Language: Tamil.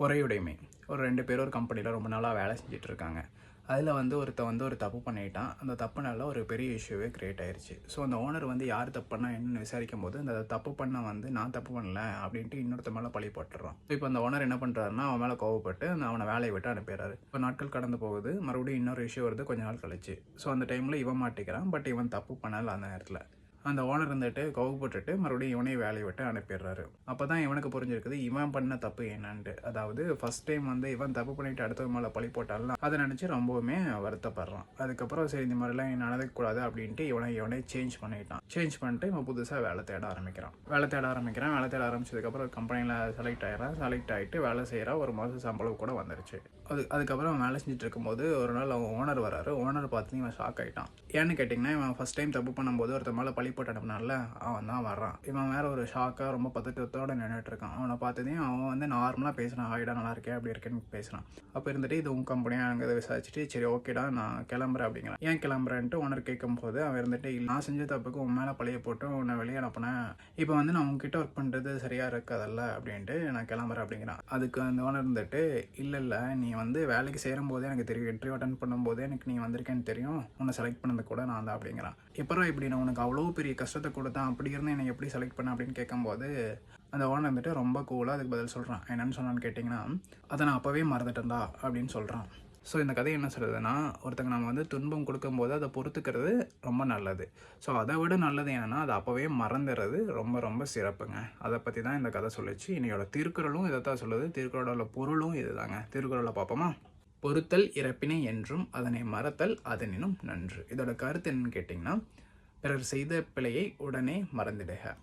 பொறையுடைமை. ஒரு 2 பேர் ஒரு கம்பெனியில் ரொம்ப நாளாக வேலை செஞ்சுட்டு இருக்காங்க. அதில் ஒருத்தன் ஒரு தப்பு பண்ணிட்டான். அந்த தப்புனால ஒரு பெரிய இஷ்யூவே கிரியேட் ஆயிருச்சு. ஸோ அந்த ஓனர் யார் தப்பு பண்ணா என்னன்னு விசாரிக்கும்போது, அந்த தப்பு பண்ண நான் தப்பு பண்ணல அப்படின்ட்டு இன்னொருத்த மேலே பழி போட்டுறான். இப்போ அந்த ஓனர் என்ன பண்ணுறாருன்னா, அவன் மேலே கோவப்பட்டு அவனை வேலையை விட்டு அனுப்பிடுறாரு. இப்போ நாட்கள் கடந்து போகுது. மறுபடியும் இன்னொரு இஷ்யூ வருது கொஞ்ச நாள் கழிச்சு. ஸோ அந்த டைமில் இவன் மாட்டிக்கிறான். பட் இவன் தப்பு பண்ணல அந்த நேரத்தில். அந்த ஓனர் கோவப்பட்டுட்டு மறுபடியும் இவனையும் வேலையை விட்டு அனுப்பிடுறாரு. அப்போ தான் இவனுக்கு புரிஞ்சிருக்குது இவன் பண்ண தப்பு என்னன்ட்டு. அதாவது ஃபர்ஸ்ட் டைம் இவன் தப்பு பண்ணிட்டு அடுத்தவங்க மேலே பழி போட்டாலும் அதை நினச்சி ரொம்பவுமே வருத்தப்படுறான். அதுக்கப்புறம் சரி இந்த மாதிரிலாம் நடக்கக்கூடாது அப்படின்ட்டு இவனை சேஞ்ச் பண்ணிட்டு இவன் புதுசாக வேலை தேட ஆரம்பிக்கிறான். வேலை தேட ஆரம்பிச்சதுக்கப்புறம் கம்பெனியில் செலக்ட் ஆகிட்டு வேலை செய்கிறான். ஒரு மாதம் சம்பளம் கூட வந்துருச்சு. அதுக்கப்புறம் அவன் வேலை செஞ்சுட்டு இருக்கும்போது ஒரு நாள் அவன் ஓனர் வராரு. ஓனர் பார்த்து இவன் ஷாக் ஆகிட்டான். ஏன்னு கேட்டிங்கன்னா, இவன் ஃபஸ்ட் டைம் தப்பு பண்ணும்போது ஒருத்த மேலே பழி போட்டு அனுப்பினால அவன் தான் வர்றான். இவன் வேற ஒரு ஷாக்காக ரொம்ப பதட்டத்தோடு நின்றுட்டு இருக்கான். அவனை பார்த்ததையும் அவன் நார்மலாக பேசுகிறான். ஹாய்டா நல்லா இருக்கேன் அப்படி இருக்கேன்னு பேசுகிறான். அப்போ இருந்துட்டு இது உன் கம்பெனியாக அங்கே விசாரிச்சுட்டு சரி ஓகேடா நான் கிளம்புறேன் அப்படிங்கிறான். ஏன் கிளம்புறேன்ட்டு ஓனர் கேட்கும்போது அவன் இருந்துட்டு நான் செஞ்ச தப்புக்கு உன் மேலே பழைய போட்டு உன்னை வெளியே அனுப்புனேன். இப்போ நான் உங்ககிட்ட ஒர்க் பண்ணுறது சரியாக இருக்காதல்ல அப்படின்ட்டு நான் கிளம்புறேன் அப்படிங்கிறான். அதுக்கு அந்த ஓனர் இல்லை நீ வேலைக்கு சேரும் போதே எனக்கு தெரியும், இன்டர்வியூ அட்டன் பண்ணும்போதே எனக்கு நீ வந்திருக்கேன்னு தெரியும், உன்னை செலக்ட் பண்ணது கூட நான் தான் அப்படிங்கிறான். எப்பறம் இப்படி நான் உனக்கு அவ்வளோ பெரிய கஷ்டத்தை கொடுத்தேன், அப்படி இருந்து என்னை எப்படி செலக்ட் பண்ண அப்படின்னு கேட்கும்போது அந்த ஓனர் ரொம்ப கூலாக அதுக்கு பதில் சொல்கிறான். என்னென்னு சொன்னான்னு கேட்டிங்கன்னா, அதை நான் அப்போவே மறந்துட்டேன்டா அப்படின்னு சொல்கிறான். ஸோ இந்த கதை என்ன சொல்லுதுன்னா, ஒருத்தங்க நம்ம துன்பம் கொடுக்கும்போது அதை பொறுத்துக்கிறது ரொம்ப நல்லது. ஸோ அதை விட நல்லது என்னென்னா அதை அப்போவே மறந்துடுறது ரொம்ப ரொம்ப சிறப்புங்க. அதை பற்றி தான் இந்த கதை சொல்லிச்சு. இன்னையோட திருக்குறளும் இதை தான் சொல்லுது. திருக்குறளோட பொருளும் இது தாங்க. திருக்குறளை பார்ப்போமா? பொறுத்தல் இறப்பினை என்றும் அதனை மறத்தல் அதனினும் நன்று. இதோட கருத்து என்னன்னு கேட்டிங்கன்னா, பிறர் செய்த பிழையை உடனே மறந்திடுக.